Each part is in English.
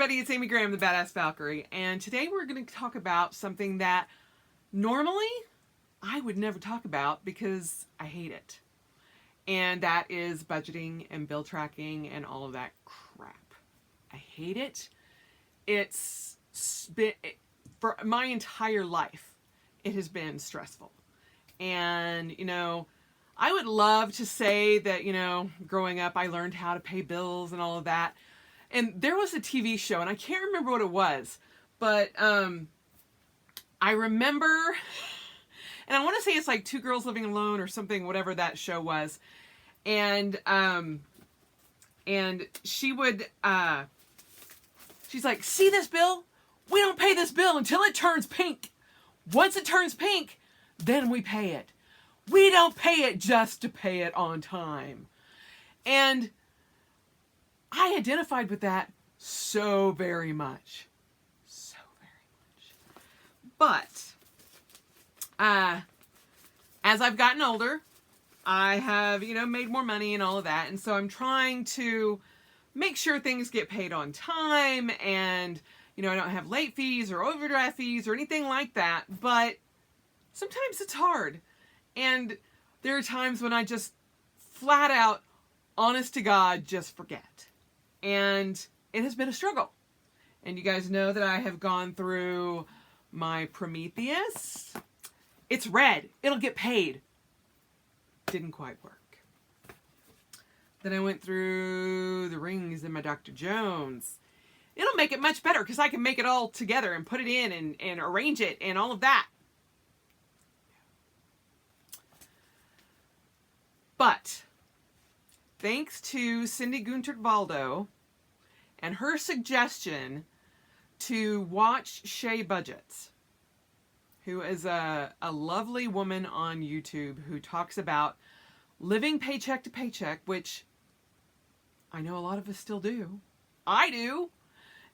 everybody, it's Amy Graham, the Badass Valkyrie, and today we're going to talk about something that normally I would never talk about because I hate it. And that is budgeting and bill tracking and all of that crap. I hate it. It's been, for my entire life, it has been stressful. And, I would love to say that, growing up, I learned how to pay bills and all of that. And there was a TV show, and I can't remember what it was, but I remember, and I want to say it's like Two Girls Living Alone or something, whatever that show was. And she would, she's like, see this bill? We don't pay this bill until it turns pink. Once it turns pink, then we pay it. We don't pay it just to pay it on time. And I identified with that so very much. So very much. But, as I've gotten older, I have, made more money and all of that. And so I'm trying to make sure things get paid on time and, I don't have late fees or overdraft fees or anything like that. But sometimes it's hard. And there are times when I just flat out, honest to God, just forget. And it has been a struggle. And you guys know that I have gone through my Prometheus. It's red. It'll get paid. Didn't quite work. Then I went through the rings in my Dr. Jones. It'll make it much better because I can make it all together and put it in and arrange it and all of that. But thanks to Cindy Guntert-Waldo and her suggestion to watch Shay Budgets, who is a lovely woman on YouTube who talks about living paycheck to paycheck, which I know a lot of us still do. I do.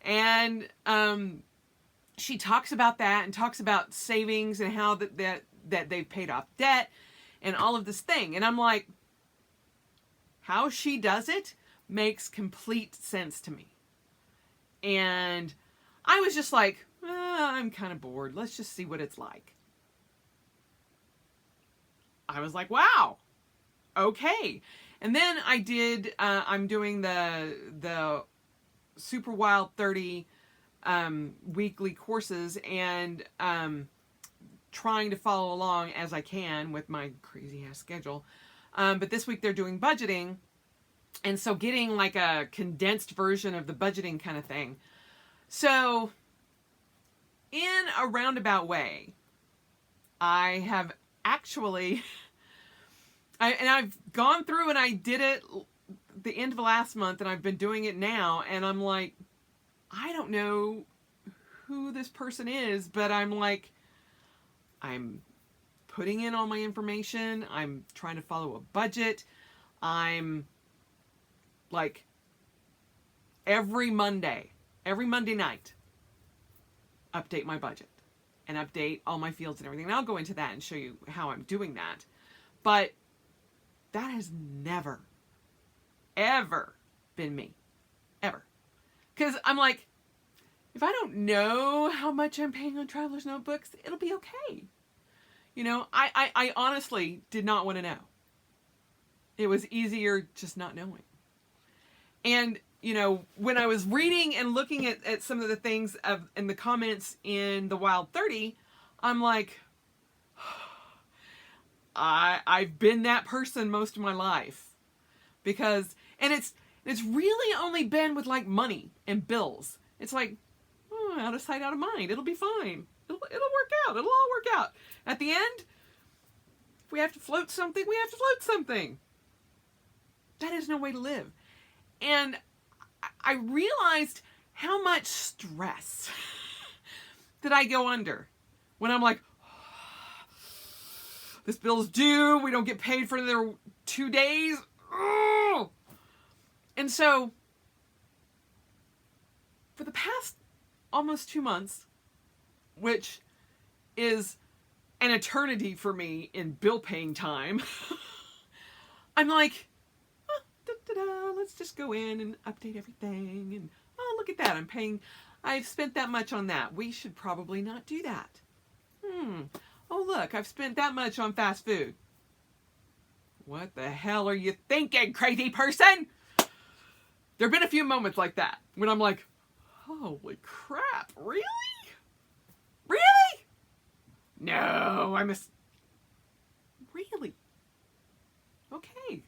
And she talks about that and talks about savings and how that they've paid off debt and all of this thing. And I'm like, how she does it makes complete sense to me. And I was just like, I'm kind of bored. Let's just see what it's like. I was like, wow, okay. And then I did, I'm doing the Super Wild 30 weekly courses and trying to follow along as I can with my crazy ass schedule. But this week they're doing budgeting. And so getting like a condensed version of the budgeting kind of thing. So in a roundabout way, I have actually, I've gone through and I did it the end of last month and I've been doing it now. And I'm like, I don't know who this person is, but I'm putting in all my information. I'm trying to follow a budget. I'm like every Monday night, update my budget and update all my fields and everything. And I'll go into that and show you how I'm doing that. But that has never, ever been me. Ever. Because I'm like, if I don't know how much I'm paying on Traveler's Notebooks, it'll be okay. I honestly did not want to know. It was easier just not knowing. And, when I was reading and looking at some of the things in the comments in the Wild 30, I'm like, I've been that person most of my life. Because, and it's really only been with like money and bills. It's like, out of sight, out of mind. It'll be fine. It'll work out. It'll all work out. At the end, if we have to float something, we have to float something. That is no way to live. And I realized how much stress that I go under when I'm like, this bill's due. We don't get paid for another 2 days. Oh! And so for the past almost 2 months, which is an eternity for me in bill paying time, I'm like, let's just go in and update everything. And, oh, look at that. I've spent that much on that. We should probably not do that. Oh, look, I've spent that much on fast food. What the hell are you thinking, crazy person? There have been a few moments like that when I'm like, holy crap, really? Really? No, really? Okay.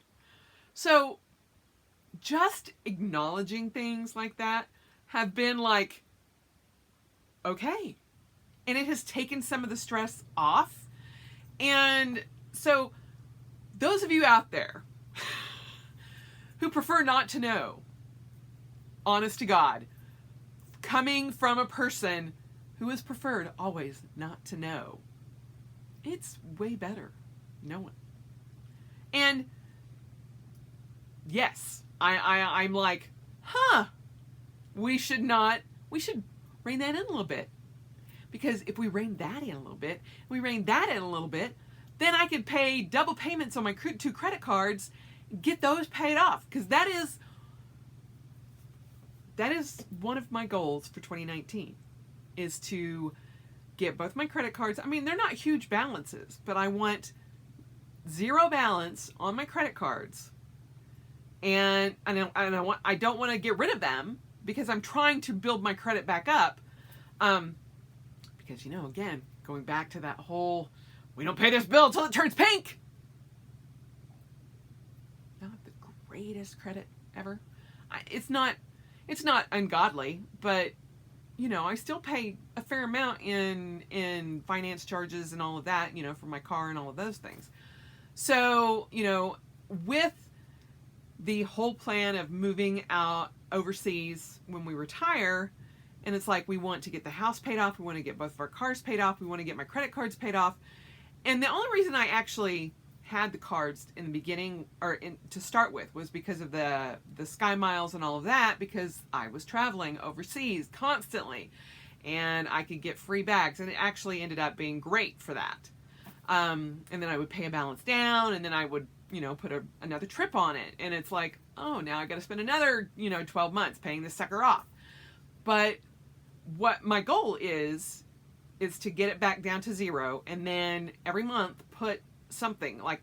So, just acknowledging things like that have been like, okay. And it has taken some of the stress off. And so, those of you out there who prefer not to know, honest to God, coming from a person who has preferred always not to know, it's way better knowing. And yes, I'm like, we should rein that in a little bit. Because if we rein that in a little bit, then I could pay double payments on my 2 credit cards, get those paid off. Because that is one of my goals for 2019, is to get both my credit cards. I mean, they're not huge balances, but I want 0 balance on my credit cards. And I don't want to get rid of them because I'm trying to build my credit back up. Because, again, going back to that whole, we don't pay this bill until it turns pink. Not the greatest credit ever. It's not ungodly, but, I still pay a fair amount in finance charges and all of that, for my car and all of those things. So, with the whole plan of moving out overseas when we retire, and it's like, we want to get the house paid off, we want to get both of our cars paid off, we want to get my credit cards paid off. And the only reason I actually had the cards in the beginning, to start with, was because of the Sky Miles and all of that, because I was traveling overseas constantly, and I could get free bags, and it actually ended up being great for that. And then I would pay a balance down, and then I would, put another trip on it, and it's like, oh, now I got to spend another, 12 months paying this sucker off. But what my goal is to get it back down to 0, and then every month put something like,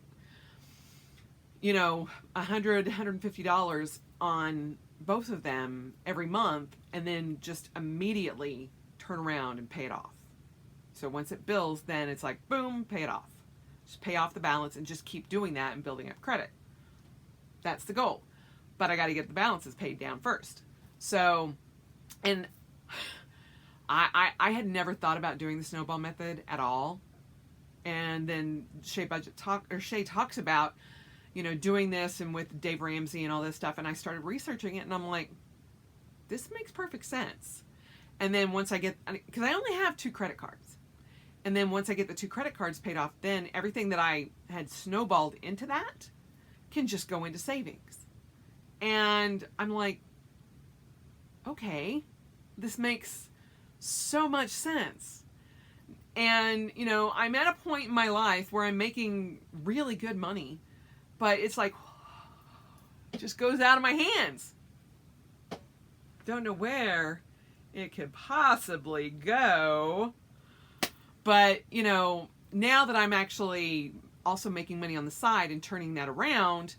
$100, $150 on both of them every month, and then just immediately turn around and pay it off. So once it bills, then it's like, boom, pay it off. Just pay off the balance and just keep doing that and building up credit. That's the goal. But I got to get the balances paid down first. So, and I had never thought about doing the snowball method at all. And then Shay talks about, doing this, and with Dave Ramsey and all this stuff. And I started researching it, and I'm like, this makes perfect sense. And then once because I only have 2 credit cards. And then once I get the 2 credit cards paid off, then everything that I had snowballed into that can just go into savings. And I'm like, okay, this makes so much sense. And, I'm at a point in my life where I'm making really good money, but it's like, it just goes out of my hands. Don't know where it could possibly go. But, now that I'm actually also making money on the side and turning that around,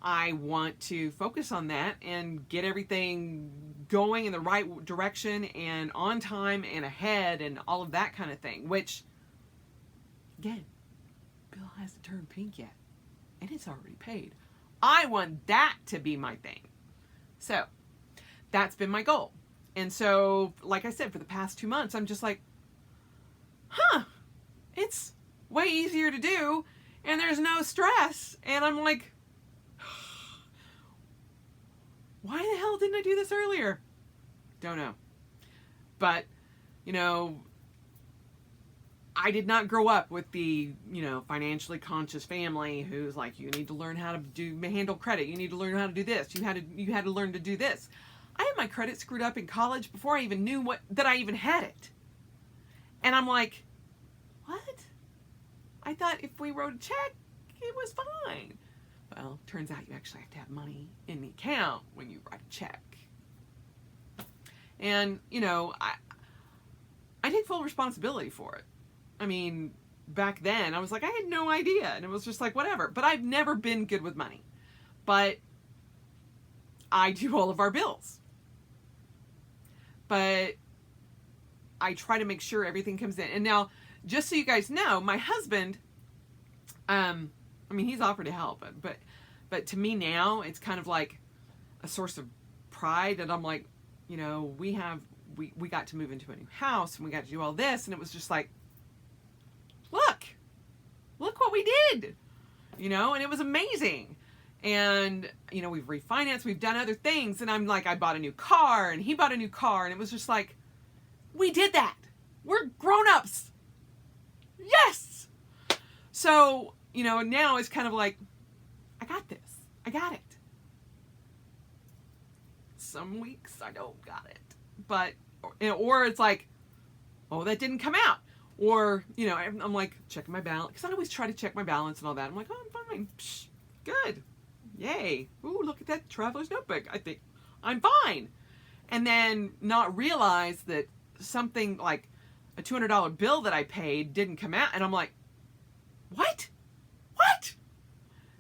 I want to focus on that and get everything going in the right direction and on time and ahead and all of that kind of thing, which, again, bill hasn't turned pink yet, and it's already paid. I want that to be my thing. So that's been my goal. And so, like I said, for the past 2 months, I'm just like, it's way easier to do, and there's no stress. And I'm like, why the hell didn't I do this earlier? Don't know. But, I did not grow up with the, financially conscious family who's like, you need to learn how to handle credit. You need to learn how to do this. You had to learn to do this. I had my credit screwed up in college before I even knew that I even had it. And I'm like, what? I thought if we wrote a check, it was fine. Well, turns out you actually have to have money in the account when you write a check. And, you know, I take full responsibility for it. I mean, back then I was like, I had no idea. And it was just like, whatever. But I've never been good with money. But I do all of our bills. But I try to make sure everything comes in. And now, just so you guys know, my husband, I mean, he's offered to help, but to me now, it's kind of like a source of pride that I'm like, you know, we got to move into a new house and we got to do all this. And it was just like, look what we did, you know, and it was amazing. And, you know, we've refinanced, we've done other things. And I'm like, I bought a new car and he bought a new car. And it was just like, we did that. We're grown-ups. Yes. So, you know, now it's kind of like, I got this. I got it. Some weeks I don't got it. But, or it's like, oh, that didn't come out. Or, you know, I'm like checking my balance. Because I always try to check my balance and all that. I'm like, oh, I'm fine. Psh, good. Yay. Ooh, look at that traveler's notebook. I think I'm fine. And then not realize that something like a $200 bill that I paid didn't come out. And I'm like, what?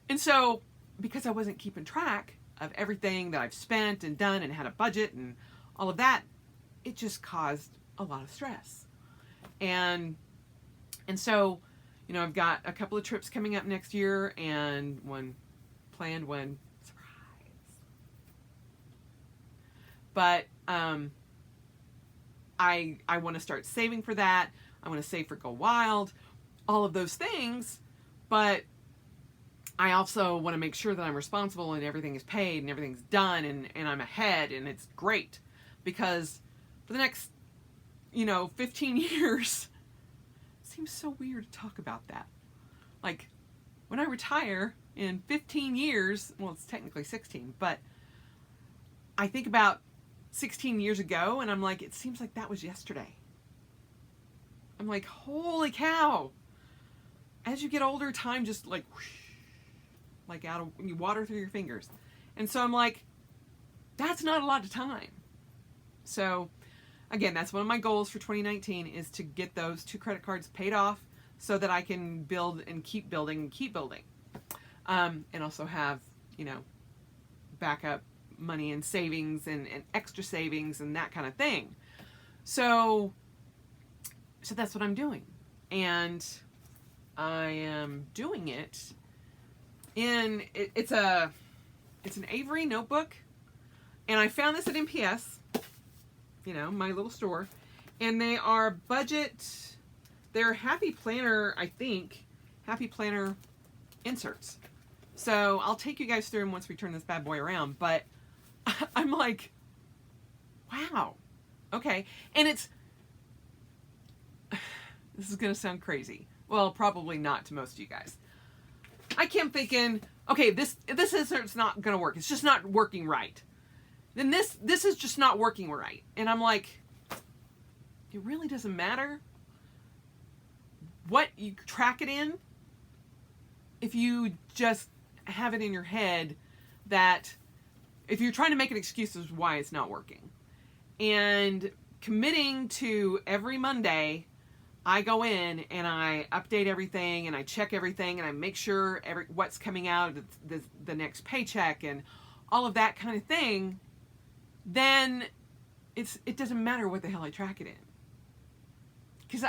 And so, because I wasn't keeping track of everything that I've spent and done and had a budget and all of that, it just caused a lot of stress. And so, you know, I've got a couple of trips coming up next year and one planned, one surprise. But I want to start saving for that. I want to save for Go Wild, all of those things. But I also want to make sure that I'm responsible and everything is paid and everything's done and I'm ahead and it's great. Because for the next, you know, 15 years, it seems so weird to talk about that. Like, when I retire in 15 years, well, it's technically 16, but I think about 16 years ago and I'm like, it seems like that was yesterday. I'm like, holy cow. As you get older, time just like, whoosh, like out of, you water through your fingers. And so I'm like, that's not a lot of time. So again, that's one of my goals for 2019 is to get those 2 credit cards paid off so that I can build and keep building and keep building. And also have, you know, backup money and savings and extra savings and that kind of thing. So that's what I'm doing. And I am doing it in, it's an Avery notebook. And I found this at NPS, you know, my little store. And they are budget, they're Happy Planner, I think, Happy Planner inserts. So I'll take you guys through them once we turn this bad boy around. But I'm like, wow. Okay. And it's, this is going to sound crazy. Well, probably not to most of you guys. I kept thinking, okay, this insert's not going to work. It's just not working right. Then this is just not working right. And I'm like, it really doesn't matter what you track it in if you just have it in your head that if you're trying to make an excuse as why it's not working. And committing to every Monday, I go in and I update everything and I check everything and I make sure what's coming out the next paycheck and all of that kind of thing, then it doesn't matter what the hell I track it in. Because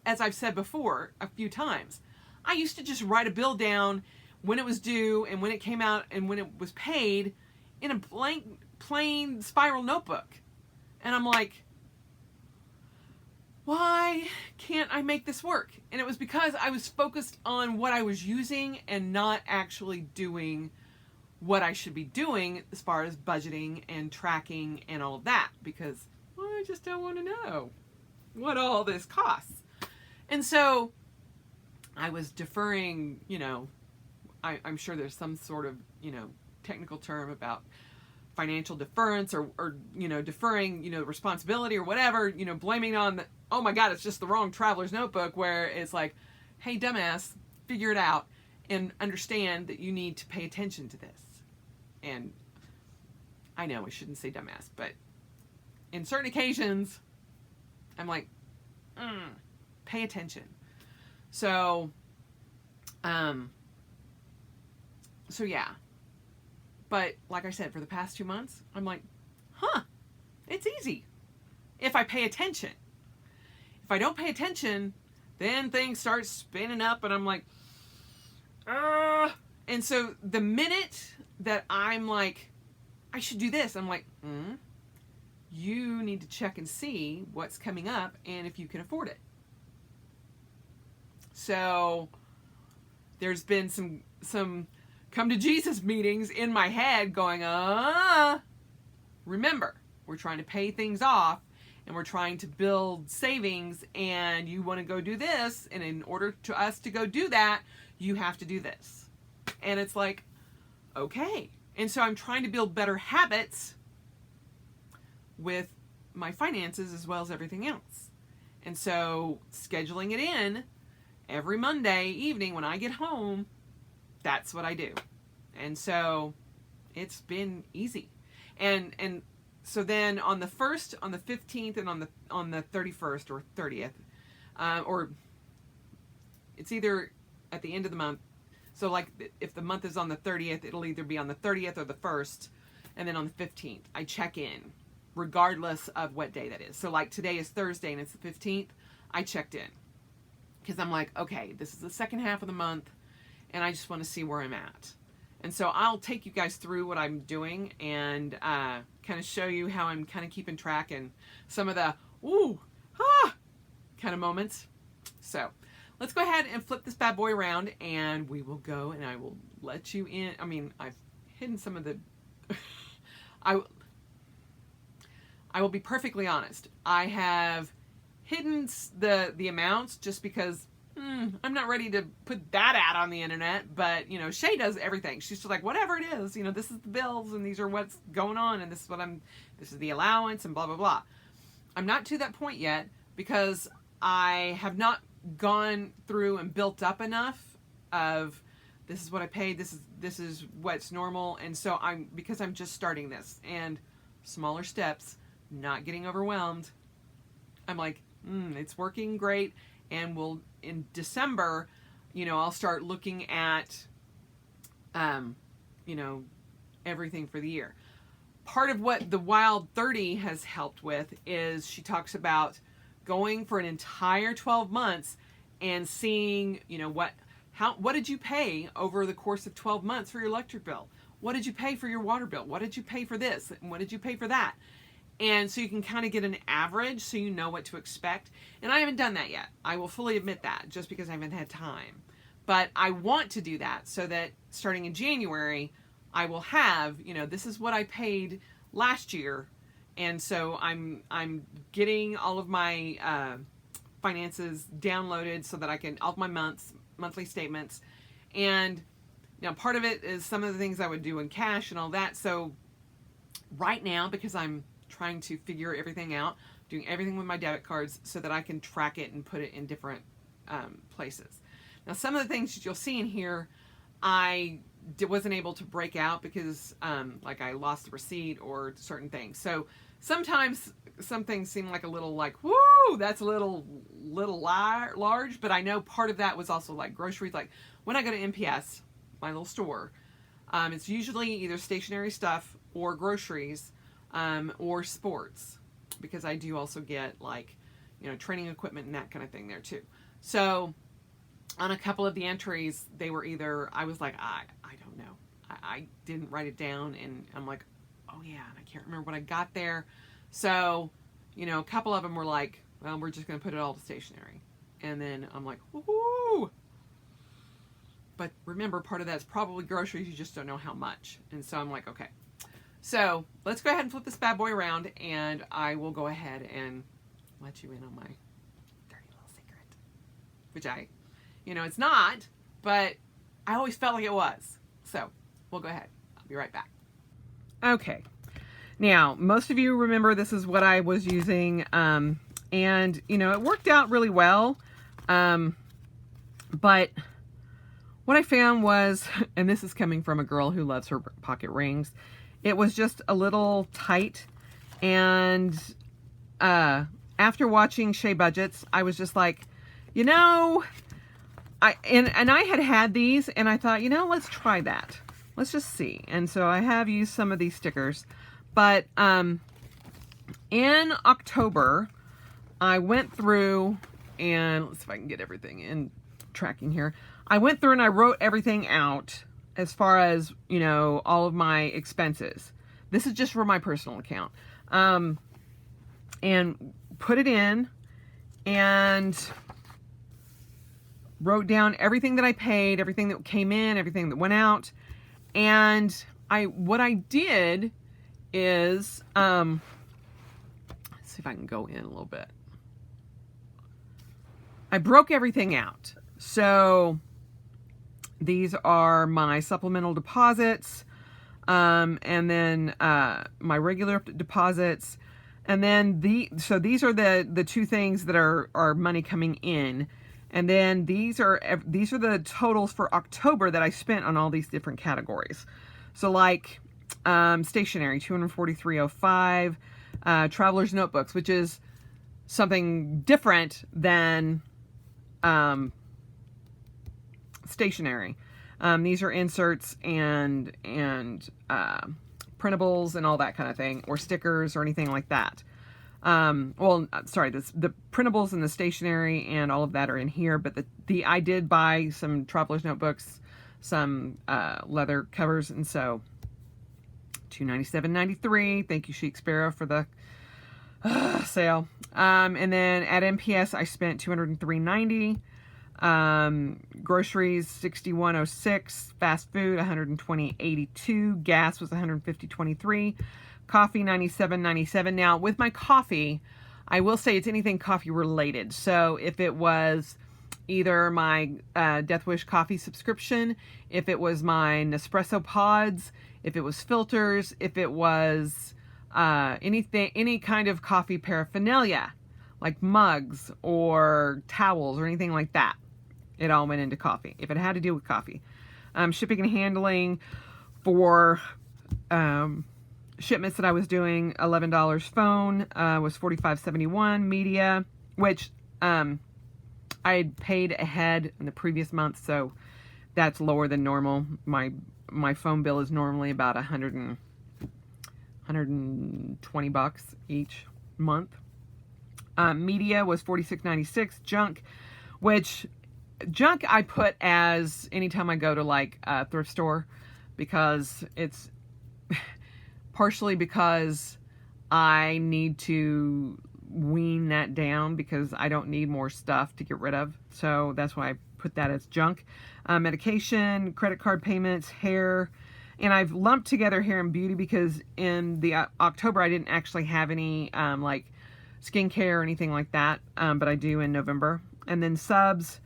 as I've said before a few times, I used to just write a bill down when it was due and when it came out and when it was paid in a blank, plain spiral notebook. And I'm like, why can't I make this work? And it was because I was focused on what I was using and not actually doing what I should be doing as far as budgeting and tracking and all of that, because I just don't want to know what all this costs. And so I was deferring, you know, I'm sure there's some sort of, you know, technical term about financial deference or you know, deferring, you know, responsibility or whatever, you know, blaming on oh my God, it's just the wrong traveler's notebook, where it's like, hey, dumbass, figure it out and understand that you need to pay attention to this. And I know I shouldn't say dumbass, but in certain occasions, I'm like, pay attention. So yeah. But like I said, for the past 2 months, I'm like, it's easy if I pay attention. If I don't pay attention, then things start spinning up and I'm like, And so the minute that I'm like, I should do this, I'm like, you need to check and see what's coming up and if you can afford it. So there's been some come to Jesus meetings in my head going, remember, we're trying to pay things off and we're trying to build savings, and you want to go do this, and in order to us to go do that, you have to do this. And it's like, okay. And so I'm trying to build better habits with my finances as well as everything else. And so scheduling it in every Monday evening when I get home, that's what I do. And so it's been easy. And so then on the 1st, on the 15th, and on the 31st or 30th, or it's either at the end of the month. So like if the month is on the 30th, it'll either be on the 30th or the 1st, and then on the 15th, I check in regardless of what day that is. So like today is Thursday and it's the 15th, I checked in because I'm like, okay, this is the second half of the month and I just want to see where I'm at. And so I'll take you guys through what I'm doing and kind of show you how I'm kind of keeping track and some of the kind of moments. So let's go ahead and flip this bad boy around and we will go and I will let you in. I mean, I've hidden some of the... I will be perfectly honest. I have hidden the amounts just because I'm not ready to put that out on the internet. But, you know, Shay does everything. She's just like, whatever it is, you know, this is the bills and these are what's going on and this is the allowance and blah, blah, blah. I'm not to that point yet because I have not gone through and built up enough of this is what I paid, this is what's normal. And so because I'm just starting this and smaller steps, not getting overwhelmed, I'm like, it's working great. And we'll, in December, you know, I'll start looking at, you know, everything for the year. Part of what the Wild 30 has helped with is she talks about going for an entire 12 months and seeing, you know, what did you pay over the course of 12 months for your electric bill? What did you pay for your water bill? What did you pay for this? And what did you pay for that? And so you can kind of get an average so you know what to expect. And I haven't done that yet. I will fully admit that just because I haven't had time. But I want to do that so that starting in January, I will have, you know, this is what I paid last year. And so I'm getting all of my finances downloaded so that I can, all of my monthly statements. And, you know, part of it is some of the things I would do in cash and all that. So right now, because I'm trying to figure everything out, doing everything with my debit cards so that I can track it and put it in different places. Now, some of the things you'll see in here, I wasn't able to break out because like I lost the receipt or certain things. So sometimes some things seem like a little like, whoo, that's a little large, but I know part of that was also like groceries. Like when I go to MPS, my little store, it's usually either stationary stuff or groceries, or sports, because I do also get like, you know, training equipment and that kind of thing there too. So on a couple of the entries, they were either, I was like, I don't know. I didn't write it down and I'm like, oh yeah, and I can't remember what I got there. So, you know, a couple of them were like, well, we're just going to put it all to stationary. And then I'm like, woohoo! But remember, part of that's probably groceries. You just don't know how much. And so I'm like, okay. So let's go ahead and flip this bad boy around and I will go ahead and let you in on my dirty little secret. Which you know, it's not, but I always felt like it was. So we'll go ahead. I'll be right back. Okay. Now, most of you remember this is what I was using. And, you know, it worked out really well. But what I found was, and this is coming from a girl who loves her pocket rings, it was just a little tight. And after watching Shea Budgets, I was just like, you know, I had these, and I thought, you know, let's try that. Let's just see. And so I have used some of these stickers, but in October, I went through, and let's see if I can get everything in tracking here. I went through and I wrote everything out as far as, you know, all of my expenses. This is just for my personal account. And put it in and wrote down everything that I paid, everything that came in, everything that went out. And what I did is, let's see if I can go in a little bit. I broke everything out. So these are my supplemental deposits, and then my regular deposits, and then these are the two things that are money coming in, and then these are the totals for October that I spent on all these different categories. So like stationery, $243.05, traveler's notebooks, which is something different than stationery. These are inserts and printables and all that kind of thing, or stickers or anything like that. The printables and the stationery and all of that are in here, but I did buy some traveler's notebooks, some leather covers, and so $297.93. Thank you, Chic Sparrow, for the sale. And then at MPS I spent $203.90. Groceries $61.06, fast food $120.82, gas was $150.23, coffee $97.97. Now with my coffee, I will say it's anything coffee related. So if it was either my Death Wish coffee subscription, if it was my Nespresso pods, if it was filters, if it was any kind of coffee paraphernalia like mugs or towels or anything like that, it all went into coffee, if it had to do with coffee. Shipping and handling for shipments that I was doing, $11. Phone was $45.71. Media, which I had paid ahead in the previous month, so that's lower than normal. My phone bill is normally about $120 each month. Media was $46.96. Junk I put as anytime I go to like a thrift store, because it's partially because I need to wean that down because I don't need more stuff to get rid of. So that's why I put that as junk. Medication, credit card payments, hair, and I've lumped together hair and beauty because in the October I didn't actually have any like skincare or anything like that, but I do in November. And then subs,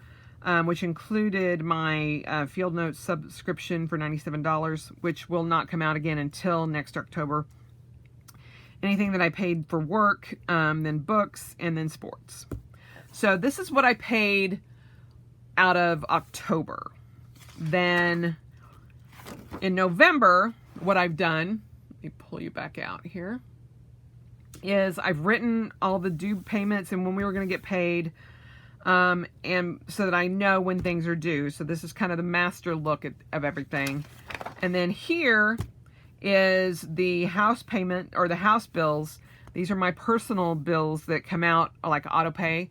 which included my Field Notes subscription for $97, which will not come out again until next October. Anything that I paid for work, then books, and then sports. So this is what I paid out of October. Then in November, what I've done, let me pull you back out here, is I've written all the due payments and when we were going to get paid, and so that I know when things are due. So this is kind of the master look of everything. And then here is the house payment, or the house bills. These are my personal bills that come out like auto pay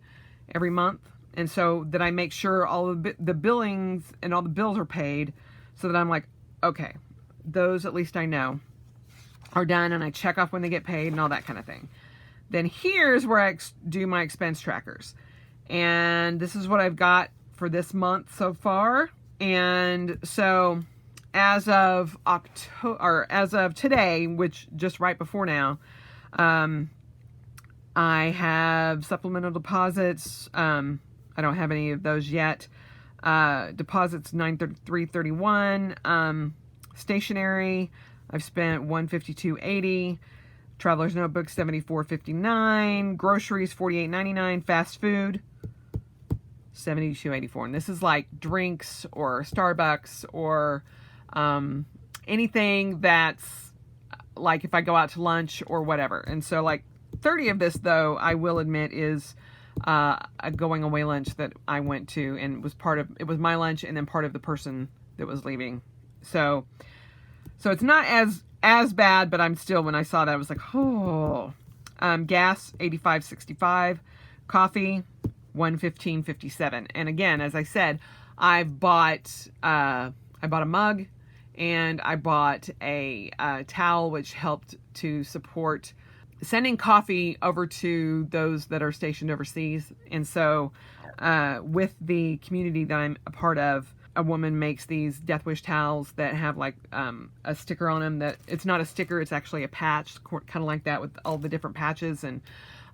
every month. And so that I make sure all of the billings and all the bills are paid, so that I'm like, okay, those at least I know are done, and I check off when they get paid and all that kind of thing. Then here's where I do my expense trackers. And this is what I've got for this month so far. And so as of October, or as of today, which just right before now, I have supplemental deposits. I don't have any of those yet. Deposits $933.31. Stationery, I've spent $152.80. Traveler's Notebook $74.59. Groceries $48.99. Fast food $72.84. And this is like drinks or Starbucks or anything that's like if I go out to lunch or whatever. And so like $30 of this, though, I will admit, is a going away lunch that I went to, and it was my lunch and then part of the person that was leaving. So it's not as bad, but I'm still, when I saw that, I was like, oh. Gas, $85.65. Coffee, $115.57. And again, as I said, I bought a mug, and I bought a towel, which helped to support sending coffee over to those that are stationed overseas. And so with the community that I'm a part of, a woman makes these Death Wish towels that have like a sticker on them. That it's not a sticker, it's actually a patch, kind of like that with all the different patches. And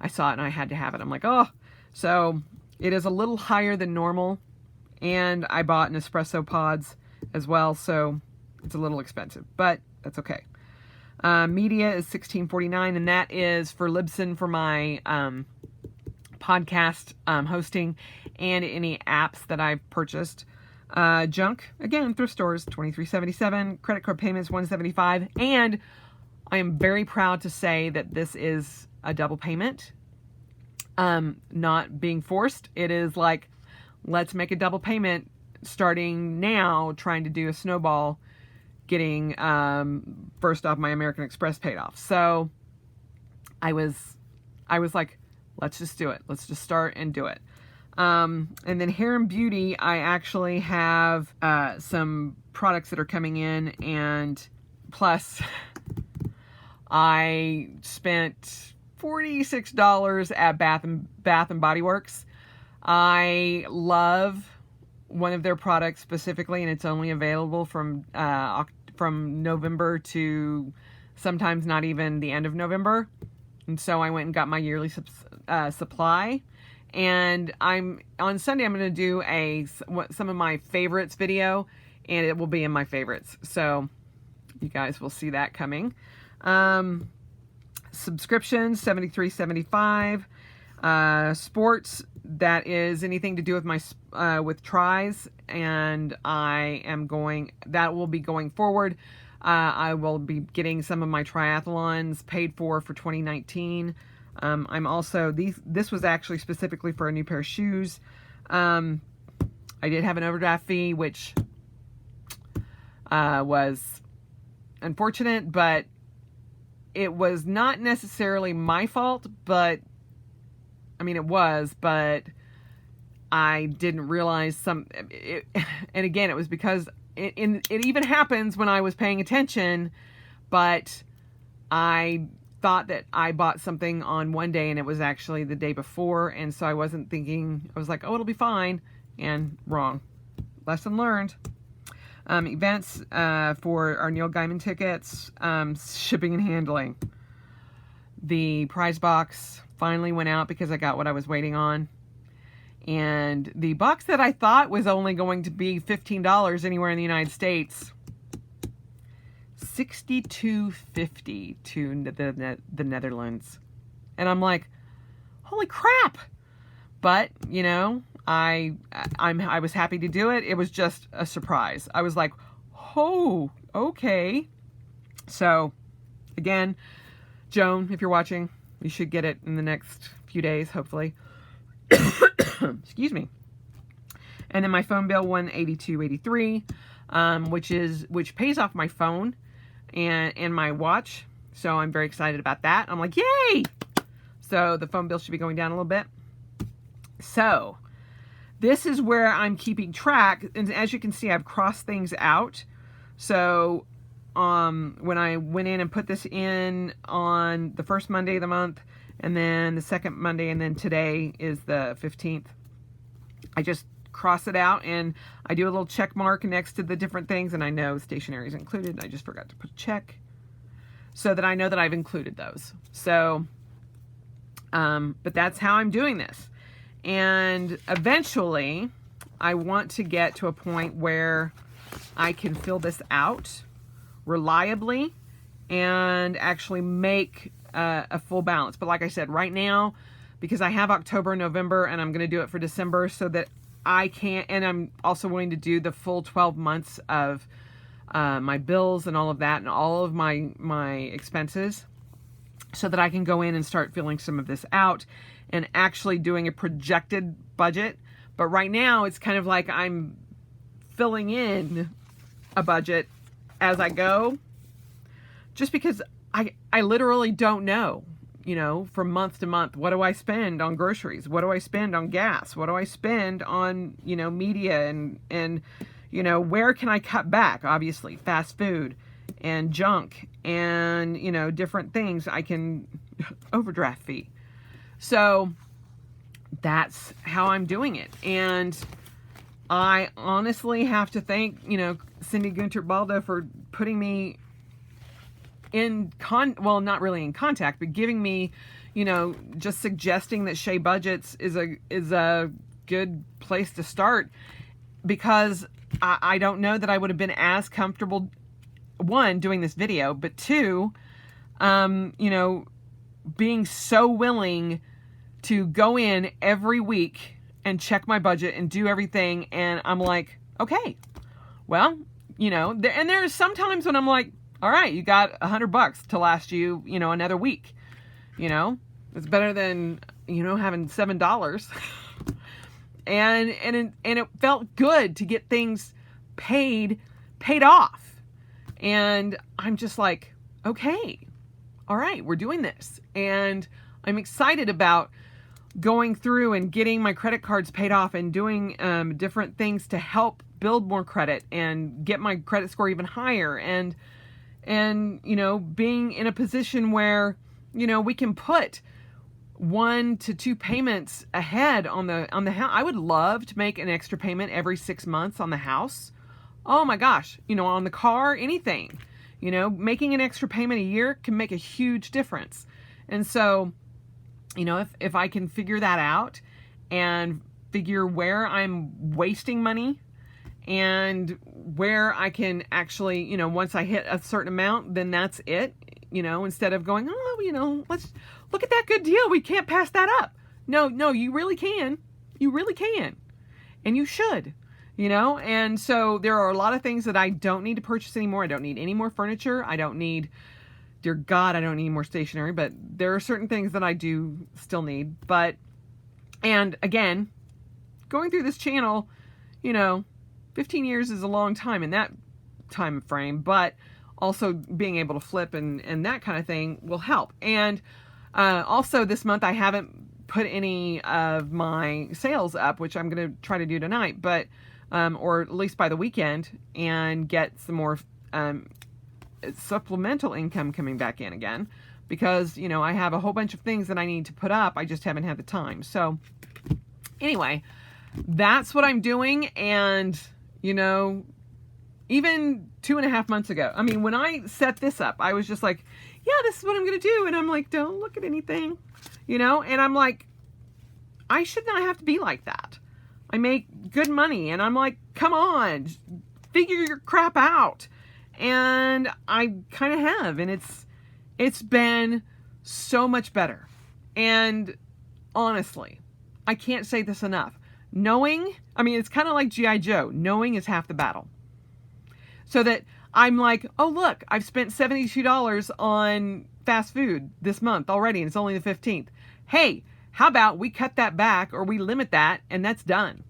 I saw it and I had to have it. I'm like, oh. So it is a little higher than normal, and I bought an espresso pods as well, so it's a little expensive, but that's okay. Media is $16.49, and that is for Libsyn for my podcast hosting and any apps that I've purchased. Junk, again, thrift stores, $23.77. Credit card payments, $175. And I am very proud to say that this is a double payment. Not being forced. It is like, let's make a double payment starting now, trying to do a snowball, getting first off my American Express paid off. So I was like, let's just do it. Let's just start and do it. And then Hair and Beauty, I actually have some products that are coming in, and plus I spent $46 at Bath and Body Works. I love one of their products specifically, and it's only available from November to sometimes not even the end of November. And so I went and got my yearly supply. And on Sunday, I'm going to do some of my favorites video, and it will be in my favorites. So you guys will see that coming. Subscriptions, $73.75. Sports, that is anything to do with my with tries, and that will be going forward. I will be getting some of my triathlons paid for 2019. I'm also, this was actually specifically for a new pair of shoes. I did have an overdraft fee, which was unfortunate, but it was not necessarily my fault, but it was, but I didn't realize and again, it was because it even happens when I was paying attention, but I thought that I bought something on one day and it was actually the day before, and so I wasn't thinking, I was like, oh, it'll be fine, and wrong. Lesson learned. Events for our Neil Gaiman tickets, shipping and handling. The prize box finally went out because I got what I was waiting on. And the box that I thought was only going to be $15 anywhere in the United States, $62.50 to the Netherlands. And I'm like, holy crap. But, I was happy to do it. It was just a surprise. I was like, oh, okay. So, again, Joan, if you're watching, you should get it in the next few days, hopefully. Excuse me. And then my phone bill, $182.83, which pays off my phone and my watch. So I'm very excited about that. I'm like, yay! So the phone bill should be going down a little bit. So this is where I'm keeping track. And as you can see, I've crossed things out. So when I went in and put this in on the first Monday of the month, and then the second Monday, and then today is the 15th, I just cross it out and I do a little check mark next to the different things, and I know stationery is included. I just forgot to put a check so that I know that I've included those. So, but that's how I'm doing this. And eventually I want to get to a point where I can fill this out reliably and actually make a full balance. But like I said, right now, because I have October and November, and I'm going to do it for December so that I can't, and I'm also willing to do the full 12 months of my bills and all of that and all of my expenses. so that I can go in and start filling some of this out and actually doing a projected budget. But right now it's kind of like I'm filling in a budget as I go, just because I literally don't know, from month to month, what do I spend on groceries? What do I spend on gas? What do I spend on, media and where can I cut back? Obviously, fast food and junk and, different things I can overdraft fee. So that's how I'm doing it. And I honestly have to thank, Cindy Gunter Baldo for putting me not really in contact, but giving me, just suggesting that Shea Budgets is a good place to start, because I don't know that I would have been as comfortable, one, doing this video, but two, being so willing to go in every week and check my budget and do everything. And I'm like, okay, well, and there's sometimes when I'm like, all right, you got $100 to last you, another week. It's better than, having $7. and it felt good to get things paid off. And I'm just like, okay, all right, we're doing this. And I'm excited about going through and getting my credit cards paid off and doing different things to help build more credit and get my credit score even higher. And being in a position where, we can put 1 to 2 payments ahead on the house. I would love to make an extra payment every 6 months on the house. Oh my gosh, on the car, anything, making an extra payment a year can make a huge difference. And so, if I can figure that out and figure where I'm wasting money and where I can actually, once I hit a certain amount, then that's it, instead of going, let's look at that good deal, we can't pass that up. No, you really can. You really can. And you should, and so there are a lot of things that I don't need to purchase anymore. I don't need any more furniture. I don't need, dear God, I don't need more stationery, but there are certain things that I do still need. And again, going through this channel, 15 years is a long time in that time frame, but also being able to flip and that kind of thing will help. And also this month I haven't put any of my sales up, which I'm going to try to do tonight, but or at least by the weekend, and get some more supplemental income coming back in again, because I have a whole bunch of things that I need to put up. I just haven't had the time. So anyway, that's what I'm doing. And even 2.5 months ago, when I set this up, I was just like, yeah, this is what I'm going to do. And I'm like, don't look at anything, and I'm like, I should not have to be like that. I make good money. And I'm like, come on, figure your crap out. And I kind of have, and it's been so much better. And honestly, I can't say this enough. Knowing, it's kind of like G.I. Joe. Knowing is half the battle. So that I'm like, oh, look, I've spent $72 on fast food this month already, and it's only the 15th. Hey, how about we cut that back, or we limit that, and that's done.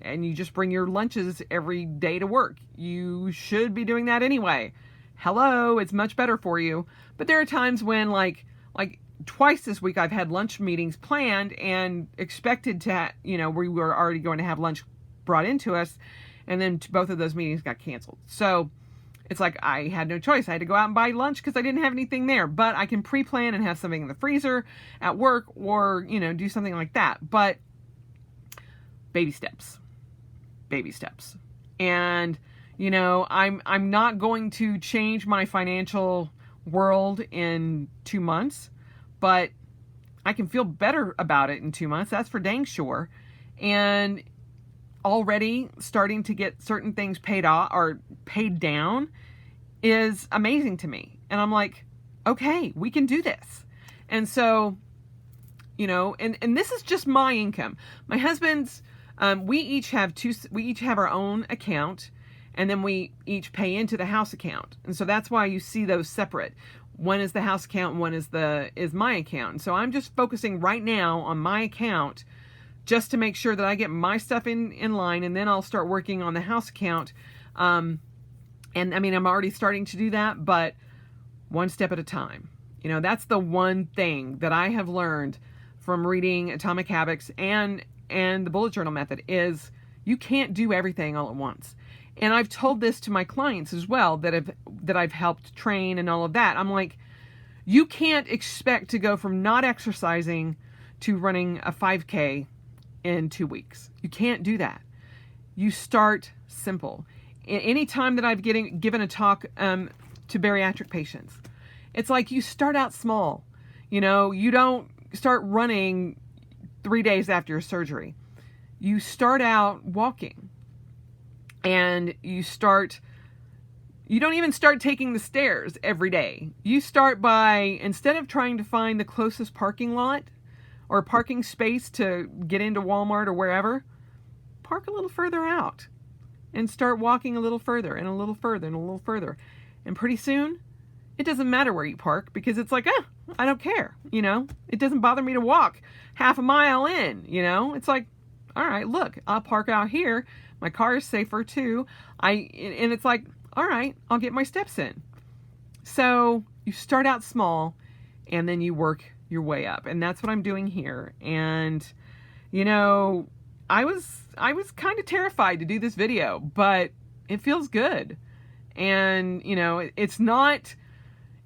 And you just bring your lunches every day to work. You should be doing that anyway. Hello, it's much better for you. But there are times when, like twice this week, I've had lunch meetings planned and expected to, we were already going to have lunch brought into us. And then both of those meetings got canceled. So it's like I had no choice. I had to go out and buy lunch because I didn't have anything there. But I can pre-plan and have something in the freezer at work, or, do something like that. But baby steps. And, I'm not going to change my financial world in 2 months, but I can feel better about it in 2 months. That's for dang sure. And already starting to get certain things paid off or paid down is amazing to me. And I'm like, okay, we can do this. And so, and this is just my income. My husband's, we each have our own account, and then we each pay into the house account. And so that's why you see those separate. One is the house account, and one is my account. And so I'm just focusing right now on my account just to make sure that I get my stuff in line, and then I'll start working on the house account. And I mean, I'm already starting to do that, but one step at a time. You know, that's the one thing that I have learned from reading Atomic Habits and the bullet journal method is you can't do everything all at once. And I've told this to my clients as well that I've helped train and all of that. I'm like, you can't expect to go from not exercising to running a 5K in 2 weeks. You can't do that. You start simple. Any time that I've given a talk to bariatric patients, it's like you start out small. You know, you don't start running 3 days after your surgery. You start out walking, and you don't even start taking the stairs every day. You start by, instead of trying to find the closest parking lot or parking space to get into Walmart or wherever, park a little further out and start walking a little further and a little further and a little further. And pretty soon, it doesn't matter where you park, because it's like, I don't care, you know? It doesn't bother me to walk half a mile in, you know? It's like, all right, look, I'll park out here. My car is safer too. And it's like, all right, I'll get my steps in. So you start out small and then you work your way up. And that's what I'm doing here. And, you know, I was kind of terrified to do this video, but it feels good. And, you know, it's not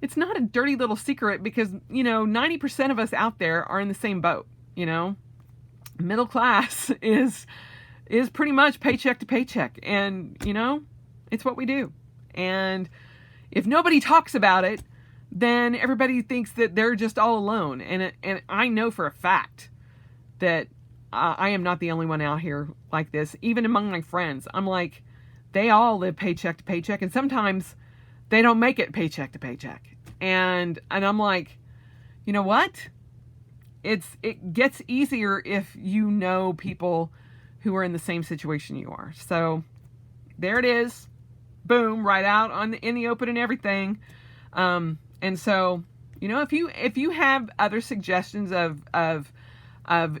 a dirty little secret, because, you know, 90% of us out there are in the same boat, you know. Middle class is pretty much paycheck to paycheck, and, you know, it's what we do. And if nobody talks about it, then everybody thinks that they're just all alone. And I know for a fact that I am not the only one out here like this. Even among my friends, I'm like, they all live paycheck to paycheck, and sometimes they don't make it paycheck to paycheck. And I'm like, you know what? It gets easier if you know people who are in the same situation you are. So there it is. Boom, right out in the open and everything. And so, you know, if you have other suggestions of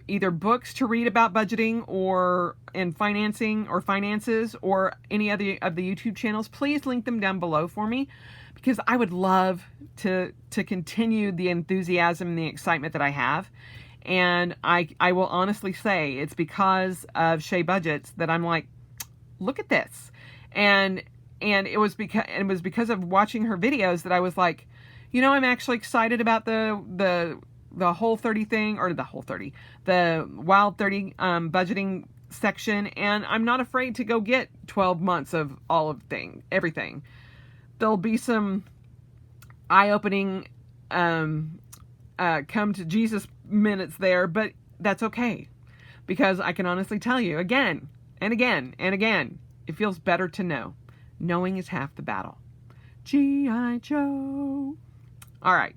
either books to read about budgeting or financing or finances, or any other of the YouTube channels, please link them down below for me, because I would love to continue the enthusiasm and the excitement that I have. And I will honestly say it's because of Shea Budgets that I'm like, look at this. And it was because of watching her videos that I was like, you know, I'm actually excited about the Whole30 thing, or the Wild 30 budgeting section, and I'm not afraid to go get 12 months of everything. There'll be some eye-opening come to Jesus minutes there, but that's okay, because I can honestly tell you again and again and again, it feels better to know. Knowing is half the battle. G.I. Joe. All right,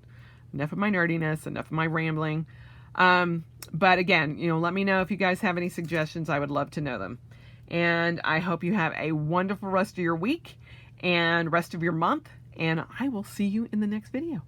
enough of my nerdiness, enough of my rambling. But again, you know, let me know if you guys have any suggestions. I would love to know them. And I hope you have a wonderful rest of your week and rest of your month. And I will see you in the next video.